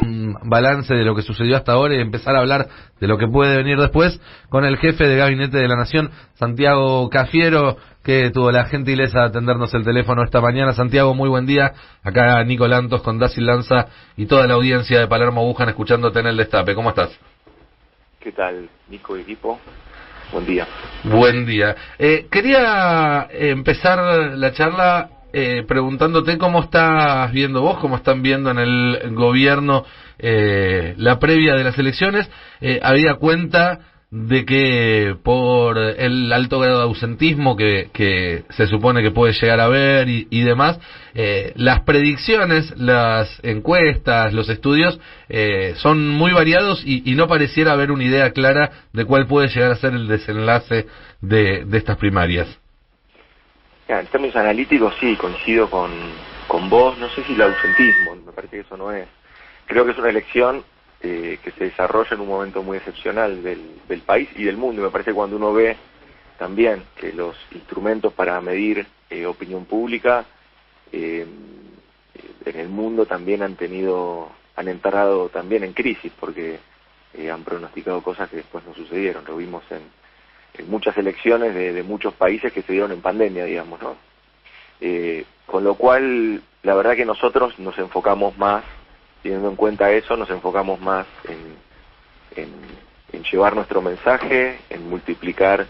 un balance de lo que sucedió hasta ahora y empezar a hablar de lo que puede venir después con el jefe de gabinete de la Nación, Santiago Cafiero, que tuvo la gentileza de atendernos el teléfono esta mañana. Santiago, muy buen día. Acá Nico Lantos con Dacil Lanza y toda la audiencia de Palermo Bujan escuchándote en el Destape. ¿Cómo estás? ¿Qué tal, Nico y equipo? Buen día. Buen día. Quería empezar la charla preguntándote cómo estás viendo vos, cómo están viendo en el gobierno la previa de las elecciones. Había cuenta de que por el alto grado de ausentismo que se supone que puede llegar a haber y demás, las predicciones, las encuestas, los estudios son muy variados y no pareciera haber una idea clara de cuál puede llegar a ser el desenlace de estas primarias. En términos analíticos sí, coincido con vos. No sé si el ausentismo, me parece que eso no es. Creo que es una elección que se desarrolla en un momento muy excepcional del país y del mundo. Me parece que cuando uno ve también que los instrumentos para medir opinión pública en el mundo también han entrado también en crisis, porque han pronosticado cosas que después no sucedieron. Lo vimos en muchas elecciones de muchos países que se dieron en pandemia, digamos, ¿no? Con lo cual, la verdad que nosotros nos enfocamos más, teniendo en cuenta eso, nos enfocamos más en llevar nuestro mensaje, en multiplicar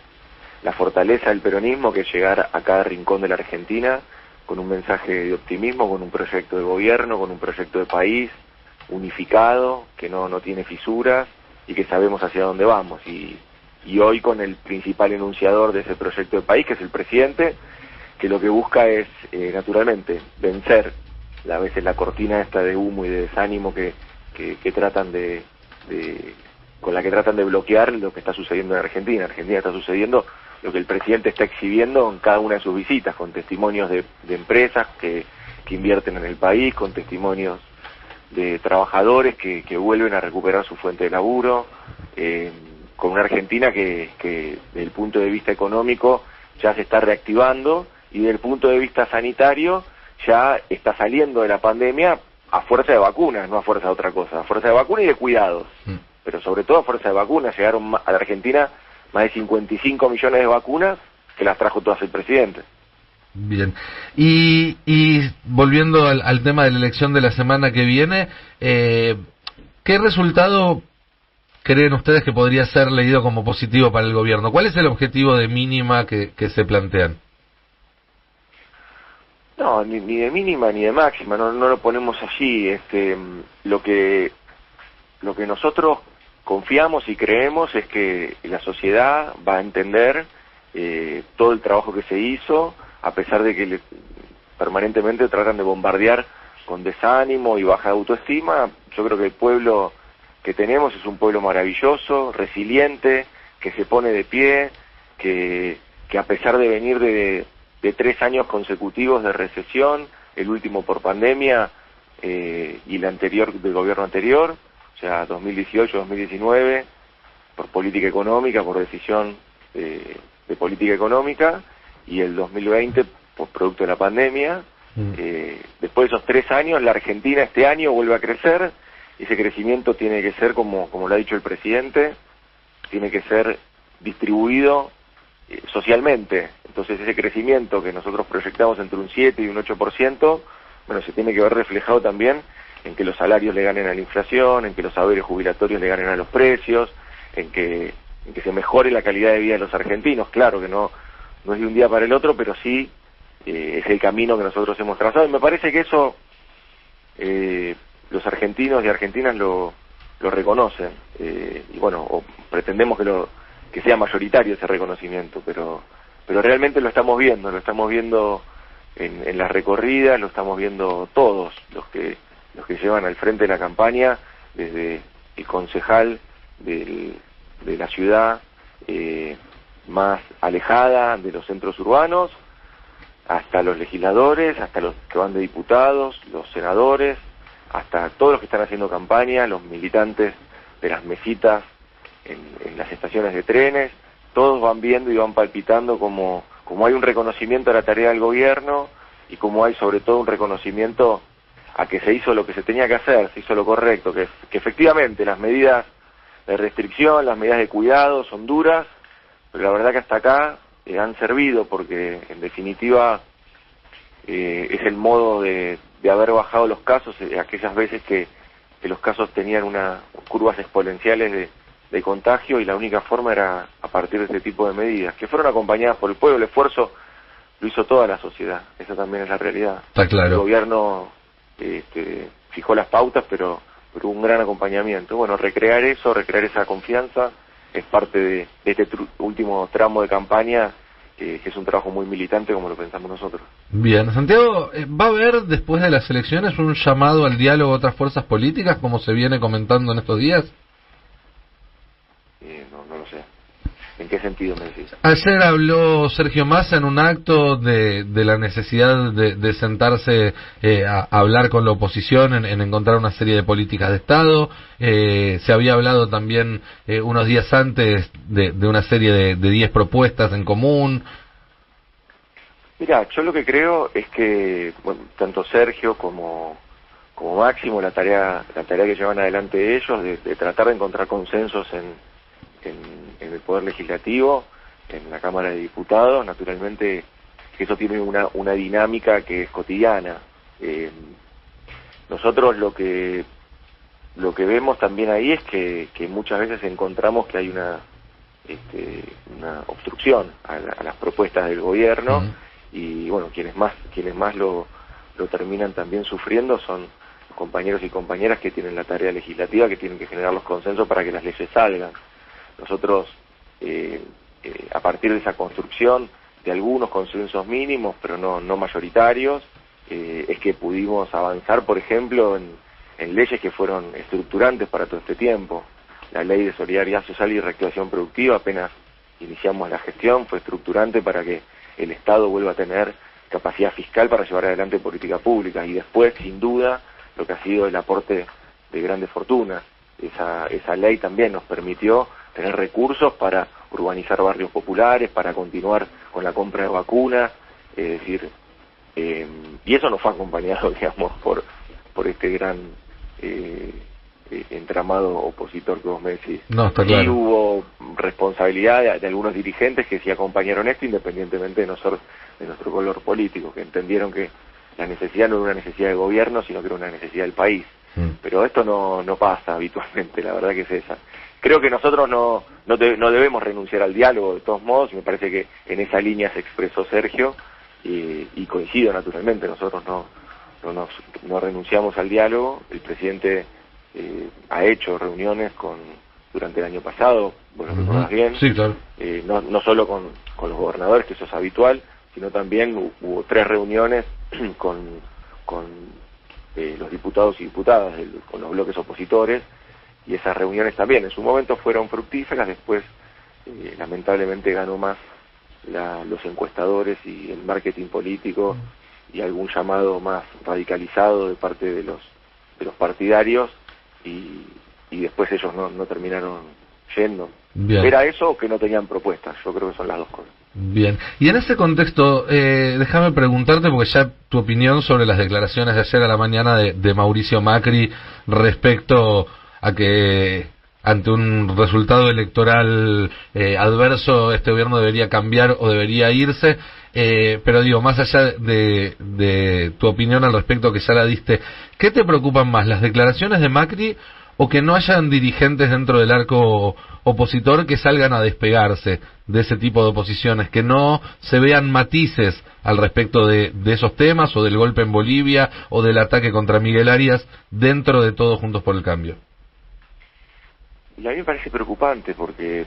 la fortaleza del peronismo, que es llegar a cada rincón de la Argentina con un mensaje de optimismo, con un proyecto de gobierno, con un proyecto de país unificado, que no tiene fisuras y que sabemos hacia dónde vamos. Y hoy con el principal enunciador de ese proyecto de país, que es el presidente, que lo que busca es, naturalmente, vencer a veces la cortina esta de humo y de desánimo que tratan con la que tratan de bloquear lo que está sucediendo en Argentina. En Argentina está sucediendo lo que el presidente está exhibiendo en cada una de sus visitas, con testimonios de empresas que invierten en el país, con testimonios de trabajadores que vuelven a recuperar su fuente de laburo, con una Argentina que desde el punto de vista económico ya se está reactivando y desde el punto de vista sanitario ya está saliendo de la pandemia a fuerza de vacunas, no a fuerza de otra cosa, a fuerza de vacunas y de cuidados, pero sobre todo a fuerza de vacunas. Llegaron a la Argentina más de 55 millones de vacunas que las trajo todas el presidente. Bien, y volviendo al tema de la elección de la semana que viene, ¿qué resultado creen ustedes que podría ser leído como positivo para el gobierno? ¿Cuál es el objetivo de mínima que se plantean? No, ni de mínima ni de máxima, no lo ponemos allí. Lo que nosotros confiamos y creemos es que la sociedad va a entender todo el trabajo que se hizo, a pesar de que permanentemente tratan de bombardear con desánimo y baja autoestima. Yo creo que el pueblo que tenemos es un pueblo maravilloso, resiliente, que se pone de pie, que a pesar de venir de 3 años consecutivos de recesión, el último por pandemia y el anterior del gobierno anterior, o sea, 2018-2019, por política económica, por decisión de política económica, y el 2020 por producto de la pandemia. Después de esos 3 años, la Argentina este año vuelve a crecer. Ese crecimiento tiene que ser, como lo ha dicho el presidente, tiene que ser distribuido socialmente. Entonces ese crecimiento que nosotros proyectamos entre un 7 y un 8%, bueno, se tiene que ver reflejado también en que los salarios le ganen a la inflación, en que los saberes jubilatorios le ganen a los precios, en que se mejore la calidad de vida de los argentinos. Claro que no es de un día para el otro, pero sí es el camino que nosotros hemos trazado, y me parece que eso los argentinos y argentinas lo reconocen, y bueno, o pretendemos que sea mayoritario ese reconocimiento, pero realmente lo estamos viendo en las recorridas, lo estamos viendo todos los que llevan al frente de la campaña, desde el concejal de la ciudad más alejada de los centros urbanos, hasta los legisladores, hasta los que van de diputados, los senadores, hasta todos los que están haciendo campaña, los militantes de las mesitas en las estaciones de trenes. Todos van viendo y van palpitando como hay un reconocimiento a la tarea del gobierno, y como hay sobre todo un reconocimiento a que se hizo lo que se tenía que hacer, se hizo lo correcto, que efectivamente las medidas de restricción, las medidas de cuidado son duras, pero la verdad que hasta acá han servido porque en definitiva es el modo de haber bajado los casos, aquellas veces que los casos tenían unas curvas exponenciales de contagio, y la única forma era a partir de este tipo de medidas, que fueron acompañadas por el pueblo. El esfuerzo lo hizo toda la sociedad, esa también es la realidad. Está claro. El gobierno fijó las pautas, pero hubo un gran acompañamiento. Bueno, recrear esa confianza es parte de este último tramo de campaña, que es un trabajo muy militante como lo pensamos nosotros. Bien, Santiago, ¿va a haber después de las elecciones un llamado al diálogo a otras fuerzas políticas, como se viene comentando en estos días? No lo sé. ¿En qué sentido me decís? Ayer habló Sergio Massa en un acto de la necesidad de sentarse a hablar con la oposición en encontrar una serie de políticas de Estado. Se había hablado también unos días antes de una serie de 10 propuestas en común. Mira, yo lo que creo es que tanto Sergio como Máximo, la tarea que llevan adelante ellos de tratar de encontrar consensos en el Poder Legislativo, en la Cámara de Diputados, naturalmente que eso tiene una dinámica que es cotidiana. Nosotros lo que vemos también ahí es que muchas veces encontramos que hay una obstrucción a las propuestas del gobierno. Y bueno, quienes más lo terminan también sufriendo son los compañeros y compañeras que tienen la tarea legislativa, que tienen que generar los consensos para que las leyes salgan. Nosotros, a partir de esa construcción de algunos consensos mínimos, pero no mayoritarios, es que pudimos avanzar, por ejemplo, en leyes que fueron estructurantes para todo este tiempo. La Ley de Solidaridad Social y Reactivación Productiva, apenas iniciamos la gestión, fue estructurante para que el Estado vuelva a tener capacidad fiscal para llevar adelante política pública, y después, sin duda, lo que ha sido el aporte de grandes fortunas. Esa ley también nos permitió tener recursos para urbanizar barrios populares, para continuar con la compra de vacunas, es decir, y eso nos fue acompañado, digamos, por este gran entramado opositor que vos me decís. No, está claro. Y hubo responsabilidad de algunos dirigentes que sí acompañaron esto, independientemente de nuestro color político, que entendieron que la necesidad no era una necesidad del gobierno, sino que era una necesidad del país. Pero esto no pasa habitualmente, la verdad que es esa. Creo que nosotros no debemos renunciar al diálogo de todos modos, y me parece que en esa línea se expresó Sergio, y coincido naturalmente, nosotros no renunciamos al diálogo. El presidente ha hecho reuniones durante el año pasado, bueno, recordás bien, sí, claro. No solo con los gobernadores, que eso es habitual, sino también hubo 3 reuniones con los diputados y diputadas, con los bloques opositores, y esas reuniones también en su momento fueron fructíferas. Después lamentablemente ganó más los encuestadores y el marketing político, y algún llamado más radicalizado de parte de los partidarios, y después ellos no terminaron yendo. Bien. ¿Era eso o que no tenían propuestas? Yo creo que son las dos cosas. Bien, y en ese contexto, déjame preguntarte, porque ya tu opinión sobre las declaraciones de ayer a la mañana de Mauricio Macri respecto a que ante un resultado electoral adverso este gobierno debería cambiar o debería irse, pero digo, más allá de tu opinión al respecto, que ya la diste, ¿qué te preocupan más, las declaraciones de Macri o que no hayan dirigentes dentro del arco opositor que salgan a despegarse de ese tipo de oposiciones, que no se vean matices al respecto de esos temas, o del golpe en Bolivia, o del ataque contra Miguel Arias, dentro de Todos Juntos por el Cambio? Y a mí me parece preocupante porque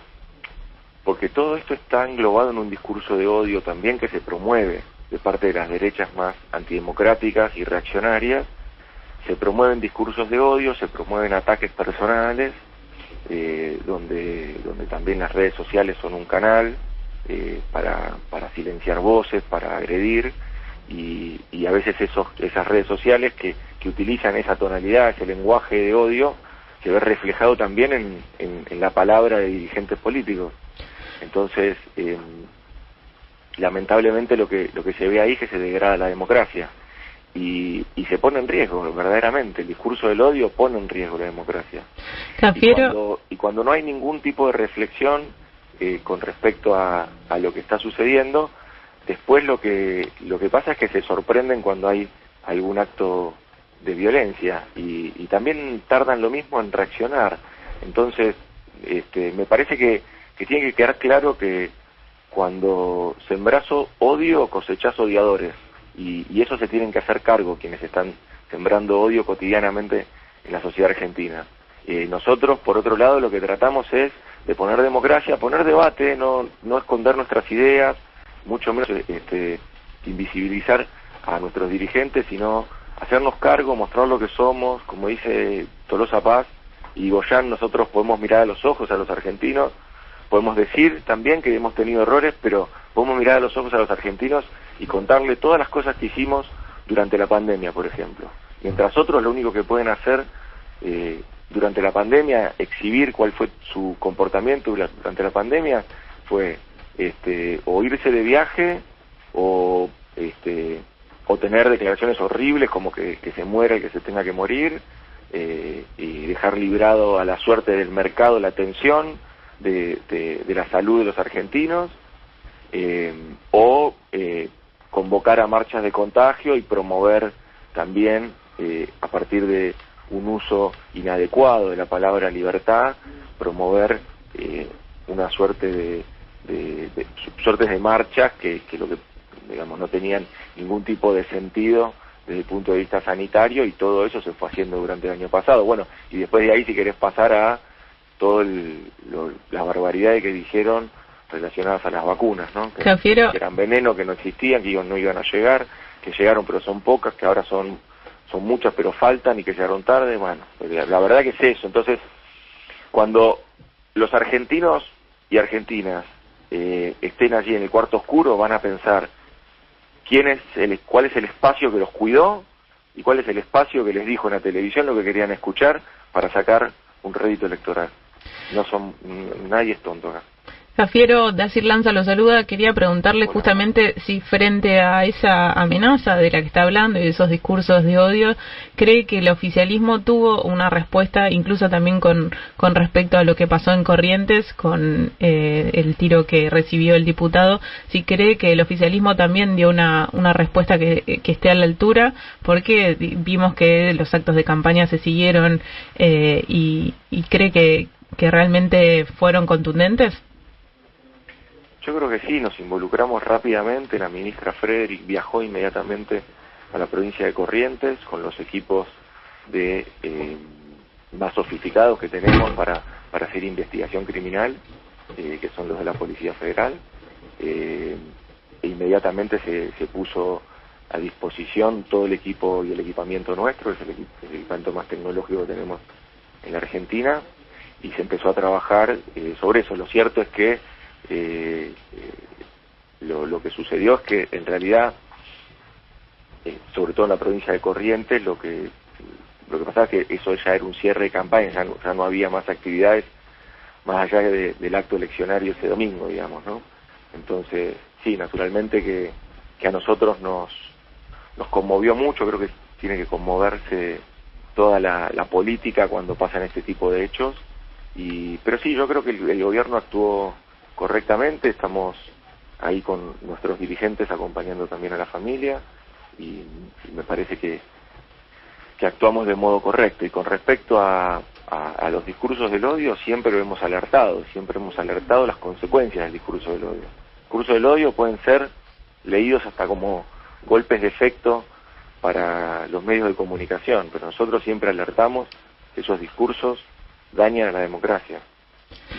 todo esto está englobado en un discurso de odio también que se promueve de parte de las derechas más antidemocráticas y reaccionarias. Se promueven discursos de odio, se promueven ataques personales, donde también las redes sociales son un canal para silenciar voces, para agredir, y a veces esas redes sociales que utilizan esa tonalidad, ese lenguaje de odio, se ve reflejado también en la palabra de dirigentes políticos. Entonces, lamentablemente lo que se ve ahí es que se degrada la democracia, y se pone en riesgo, verdaderamente. El discurso del odio pone en riesgo la democracia. Y cuando no hay ningún tipo de reflexión con respecto a lo que está sucediendo, después lo que pasa es que se sorprenden cuando hay algún acto de violencia y también tardan lo mismo en reaccionar. Entonces, me parece que tiene que quedar claro que cuando sembrás odio, cosechás odiadores, y eso se tienen que hacer cargo quienes están sembrando odio cotidianamente en la sociedad argentina. Nosotros, por otro lado, lo que tratamos es de poner democracia, poner debate, no esconder nuestras ideas, mucho menos invisibilizar a nuestros dirigentes, sino hacernos cargo, mostrar lo que somos. Como dice Tolosa Paz y Goyán, nosotros podemos mirar a los ojos a los argentinos, podemos decir también que hemos tenido errores, pero podemos mirar a los ojos a los argentinos y contarle todas las cosas que hicimos durante la pandemia, por ejemplo. Mientras otros lo único que pueden hacer durante la pandemia, exhibir cuál fue su comportamiento durante la pandemia, fue o irse de viaje o tener declaraciones horribles como que se muera el que se tenga que morir, y dejar librado a la suerte del mercado la atención de la salud de los argentinos, o convocar a marchas de contagio y promover también, a partir de un uso inadecuado de la palabra libertad, promover una suerte suertes de marchas que lo que, digamos, no tenían ningún tipo de sentido desde el punto de vista sanitario, y todo eso se fue haciendo durante el año pasado. Bueno, y después de ahí, si querés pasar a todo las barbaridades que dijeron relacionadas a las vacunas, ¿no? Que eran veneno, que no existían, que no iban a llegar, que llegaron pero son pocas, que ahora son muchas pero faltan y que llegaron tarde. Bueno, la verdad que es eso. Entonces, cuando los argentinos y argentinas estén allí en el cuarto oscuro, van a pensar cuál es el espacio que los cuidó y cuál es el espacio que les dijo en la televisión lo que querían escuchar para sacar un rédito electoral. Nadie es tonto acá. Cafiero, Dacir Lanza lo saluda. Quería preguntarle justamente si frente a esa amenaza de la que está hablando y de esos discursos de odio, cree que el oficialismo tuvo una respuesta, incluso también con respecto a lo que pasó en Corrientes, con el tiro que recibió el diputado, si cree que el oficialismo también dio una respuesta que esté a la altura, porque vimos que los actos de campaña se siguieron, y cree que realmente fueron contundentes. Yo creo que sí, nos involucramos rápidamente. La ministra Frederick viajó inmediatamente a la provincia de Corrientes con los equipos más sofisticados que tenemos para hacer investigación criminal, que son los de la Policía Federal. E inmediatamente se puso a disposición todo el equipo y el equipamiento nuestro, es el equipamiento más tecnológico que tenemos en la Argentina, y se empezó a trabajar sobre eso. Lo cierto es que lo que sucedió es que en realidad, sobre todo en la provincia de Corrientes, lo que pasaba es que eso ya era un cierre de campaña, ya no había más actividades más allá del acto eleccionario ese domingo, digamos, ¿no? Entonces, sí, naturalmente que a nosotros nos conmovió mucho. Creo que tiene que conmoverse toda la política cuando pasan este tipo de hechos, pero sí, yo creo que el gobierno actuó correctamente. Estamos ahí con nuestros dirigentes acompañando también a la familia, y me parece que actuamos de modo correcto. Y con respecto a los discursos del odio, siempre hemos alertado las consecuencias del discurso del odio. El discurso del odio pueden ser leídos hasta como golpes de efecto para los medios de comunicación, pero nosotros siempre alertamos que esos discursos dañan a la democracia,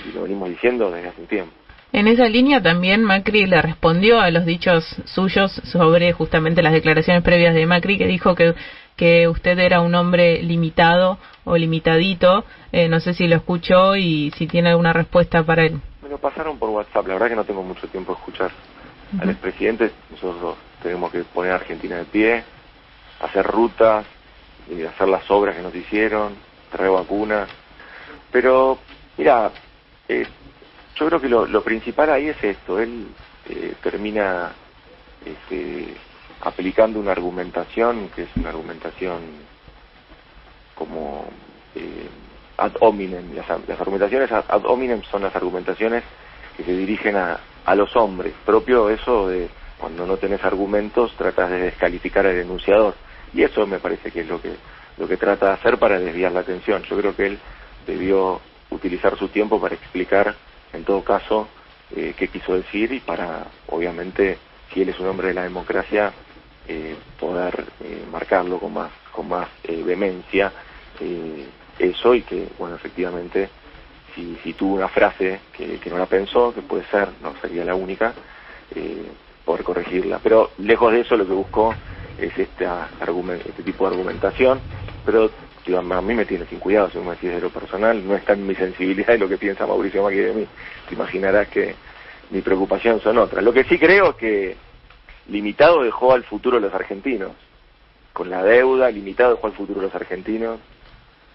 y lo venimos diciendo desde hace un tiempo. En esa línea también Macri le respondió a los dichos suyos sobre justamente las declaraciones previas de Macri, que dijo que usted era un hombre limitado o limitadito. No sé si lo escuchó y si tiene alguna respuesta para él. Me lo pasaron por WhatsApp. La verdad que no tengo mucho tiempo de escuchar al expresidente. Nosotros tenemos que poner a Argentina de pie, hacer rutas, hacer las obras que nos hicieron, traer vacunas. Pero, mira, yo creo que lo principal ahí es esto. Él termina aplicando una argumentación que es una argumentación como ad hominem. Las argumentaciones ad hominem son las argumentaciones que se dirigen a los hombres, propio eso de cuando no tenés argumentos tratas de descalificar al enunciador, y eso me parece que es lo que trata de hacer para desviar la atención. Yo creo que él debió utilizar su tiempo para explicar en todo caso qué quiso decir, y para, obviamente, si él es un hombre de la democracia, poder marcarlo con más vehemencia, eso, y que, bueno, efectivamente, si tuvo una frase que no la pensó, que puede ser, no sería la única, poder corregirla. Pero lejos de eso, lo que buscó es este tipo de argumentación, pero digo, a mí me tiene sin cuidado, si me decís de lo personal, no está en mi sensibilidad de lo que piensa Mauricio Macri de mí. Te imaginarás que mi preocupación son otras. Lo que sí creo es que limitado dejó al futuro de los argentinos, con la deuda, limitado dejó al futuro de los argentinos,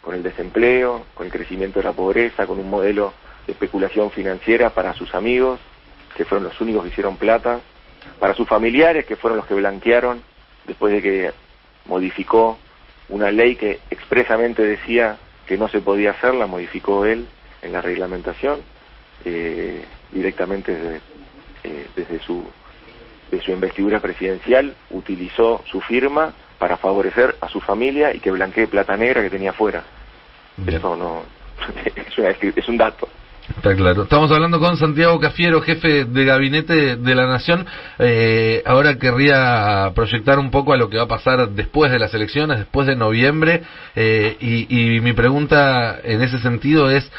con el desempleo, con el crecimiento de la pobreza, con un modelo de especulación financiera para sus amigos, que fueron los únicos que hicieron plata, para sus familiares, que fueron los que blanquearon después de que modificó una ley que expresamente decía que no se podía hacer, la modificó él en la reglamentación, directamente desde su investidura presidencial, utilizó su firma para favorecer a su familia y que blanquee plata negra que tenía afuera. Eso no es un dato. Está claro. Estamos hablando con Santiago Cafiero, jefe de gabinete de la Nación. Ahora querría proyectar un poco a lo que va a pasar después de las elecciones, después de noviembre, y mi pregunta en ese sentido es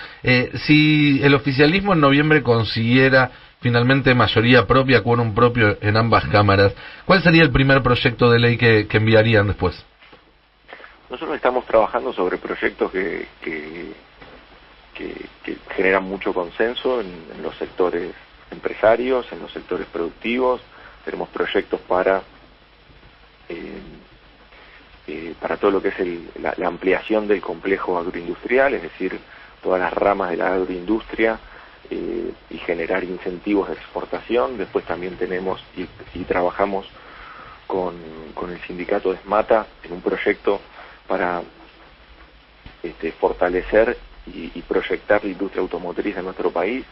si el oficialismo en noviembre consiguiera finalmente mayoría propia, quórum propio en ambas cámaras, ¿cuál sería el primer proyecto de ley que enviarían después? Nosotros estamos trabajando sobre proyectos que generan mucho consenso en los sectores empresarios, en los sectores productivos. Tenemos proyectos para todo lo que es la ampliación del complejo agroindustrial, es decir, todas las ramas de la agroindustria, y generar incentivos de exportación. Después también tenemos y trabajamos con el sindicato de SMATA en un proyecto para fortalecer y proyectar la industria automotriz en nuestro país,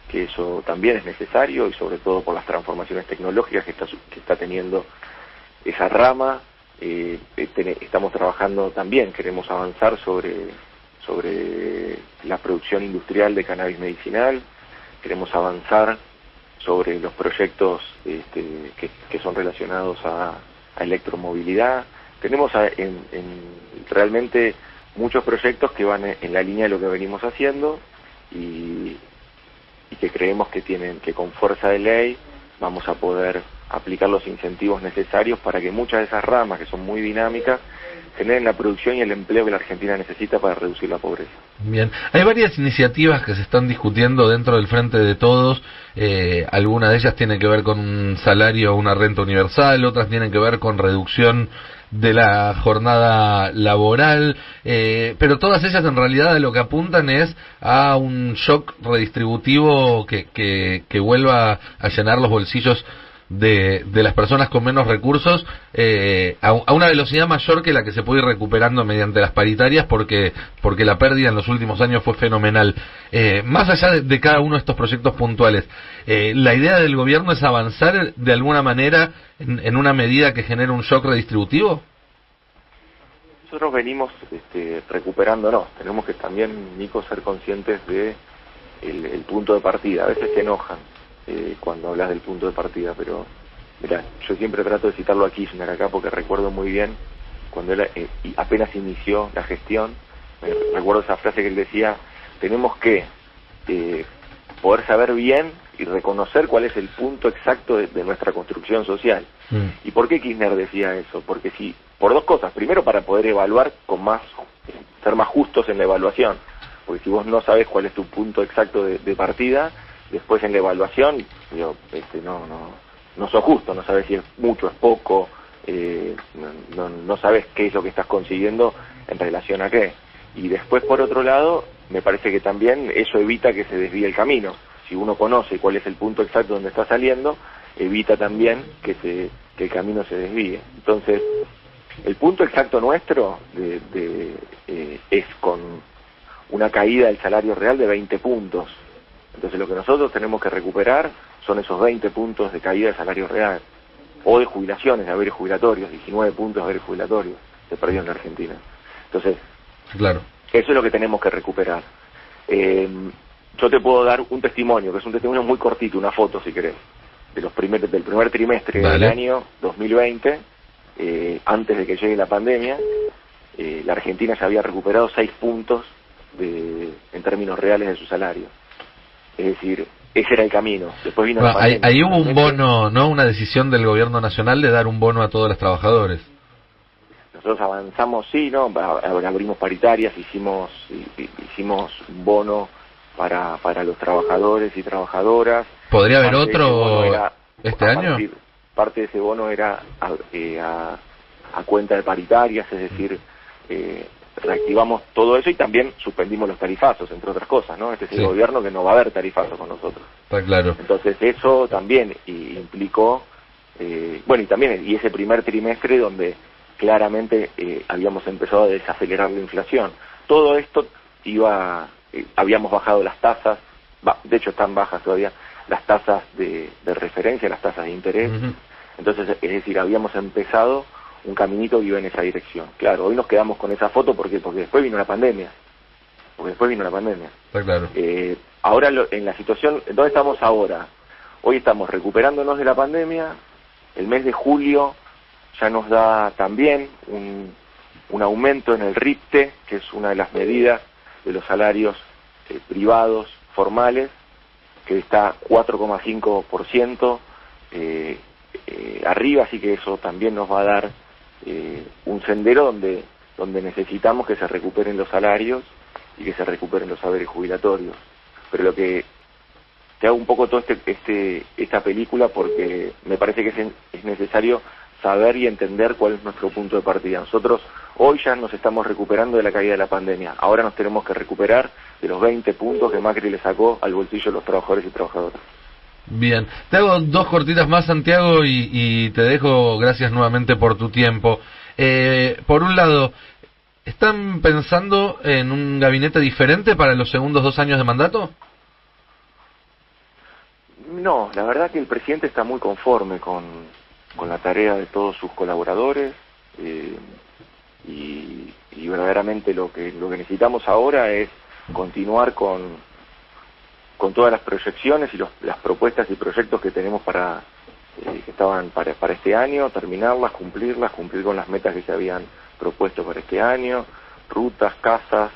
que eso también es necesario, y sobre todo por las transformaciones tecnológicas que está teniendo esa rama. Estamos trabajando también, queremos avanzar sobre la producción industrial de cannabis medicinal, queremos avanzar sobre los proyectos que son relacionados a electromovilidad. Tenemos realmente muchos proyectos que van en la línea de lo que venimos haciendo, y que creemos que con fuerza de ley vamos a poder aplicar los incentivos necesarios para que muchas de esas ramas, que son muy dinámicas, generen la producción y el empleo que la Argentina necesita para reducir la pobreza. Bien, hay varias iniciativas que se están discutiendo dentro del Frente de Todos. Algunas de ellas tienen que ver con un salario o una renta universal, otras tienen que ver con reducción de la jornada laboral, pero todas ellas en realidad lo que apuntan es a un shock redistributivo que vuelva a llenar los bolsillos de las personas con menos recursos, a una velocidad mayor que la que se puede ir recuperando mediante las paritarias, porque la pérdida en los últimos años fue fenomenal. Más allá de cada uno de estos proyectos puntuales, la idea del gobierno es avanzar de alguna manera en una medida que genere un shock redistributivo. Nosotros venimos recuperándonos. Tenemos que también, Nico, ser conscientes de el punto de partida. A veces se enojan cuando hablas del punto de partida, pero mirá, yo siempre trato de citarlo a Kirchner acá, porque recuerdo muy bien cuando él apenas inició la gestión, recuerdo esa frase que él decía: tenemos que poder saber bien y reconocer cuál es el punto exacto de nuestra construcción social. ¿Y por qué Kirchner decía eso? Porque por dos cosas. Primero, para poder evaluar ser más justos en la evaluación, porque si vos no sabes cuál es tu punto exacto de partida, después en la evaluación no sos justo, no sabes si es mucho, es poco, no sabes qué es lo que estás consiguiendo en relación a qué. Y después, por otro lado, me parece que también eso evita que se desvíe el camino. Si uno conoce cuál es el punto exacto donde está saliendo, evita también que que el camino se desvíe. Entonces, el punto exacto nuestro es con una caída del salario real de 20 puntos. Entonces lo que nosotros tenemos que recuperar son esos 20 puntos de caída del salario real, o de jubilaciones, de haberes jubilatorios, 19 puntos de haberes jubilatorios se perdió en la Argentina. Entonces, claro, eso es lo que tenemos que recuperar. Yo te puedo dar un testimonio, que es un testimonio muy cortito, una foto si querés, del primer trimestre del año 2020, antes de que llegue la pandemia. La Argentina ya había recuperado 6 puntos en términos reales de su salario. Es decir, ese era el camino. Después vino la pandemia. Ahí hubo un bono, ¿no? Una decisión del gobierno nacional de dar un bono a todos los trabajadores. Nosotros avanzamos, sí, ¿no? Abrimos paritarias, hicimos un bono para los trabajadores y trabajadoras. ¿Podría haber otro este año? Parte de ese bono era a cuenta de paritarias, es decir, reactivamos todo eso y también suspendimos los tarifazos, entre otras cosas, ¿no? Este es el gobierno que no va a haber tarifazos con nosotros. Está claro. Entonces eso también implicó, y ese primer trimestre donde claramente habíamos empezado a desacelerar la inflación. Todo esto habíamos bajado las tasas, de hecho están bajas todavía, las tasas de referencia, las tasas de interés. Entonces, es decir, habíamos empezado un caminito que iba en esa dirección. Claro, hoy nos quedamos con esa foto porque después vino la pandemia. Está claro. Ahora, en la situación, ¿dónde estamos ahora? Hoy estamos recuperándonos de la pandemia. El mes de julio ya nos da también un aumento en el RIPTE, que es una de las medidas de los salarios privados formales, que está 4,5% arriba, así que eso también nos va a dar un sendero donde necesitamos que se recuperen los salarios y que se recuperen los haberes jubilatorios. Pero lo que te hago un poco toda esta película porque me parece que es necesario saber y entender cuál es nuestro punto de partida. Nosotros hoy ya nos estamos recuperando de la caída de la pandemia. Ahora nos tenemos que recuperar de los 20 puntos que Macri le sacó al bolsillo de los trabajadores y trabajadoras. Bien, te hago 2 cortitas más, Santiago, y te dejo. Gracias nuevamente por tu tiempo. Por un lado, ¿están pensando en un gabinete diferente para los segundos 2 años de mandato? No, la verdad que el presidente está muy conforme con la tarea de todos sus colaboradores, y verdaderamente lo que necesitamos ahora es continuar con todas las proyecciones y las propuestas y proyectos que tenemos que estaban para este año, terminarlas, cumplir con las metas que se habían propuesto para este año, rutas, casas,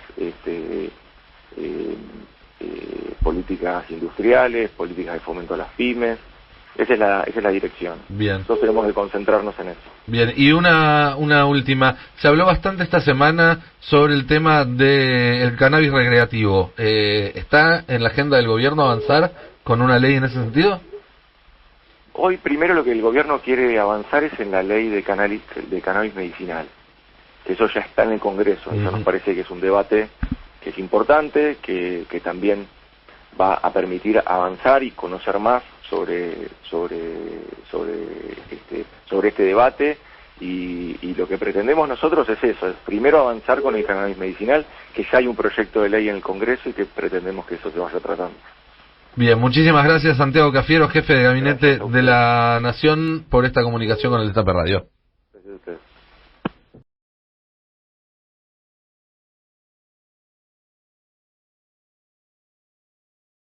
políticas industriales, políticas de fomento a las pymes. Esa es la dirección. Bien. Nosotros tenemos que concentrarnos en eso. Bien, y una última. Se habló bastante esta semana sobre el tema del cannabis recreativo. ¿Está en la agenda del gobierno avanzar con una ley en ese sentido? Hoy primero lo que el gobierno quiere avanzar es en la ley de cannabis medicinal. Eso ya está en el Congreso. Eso nos parece que es un debate que es importante, que también va a permitir avanzar y conocer más sobre este debate, y lo que pretendemos nosotros es eso, es primero avanzar con el cannabis medicinal, que ya hay un proyecto de ley en el Congreso y que pretendemos que eso se vaya tratando. Bien, muchísimas gracias, Santiago Cafiero, jefe de gabinete de la Nación, por esta comunicación con el Destape Radio. Gracias a ustedes.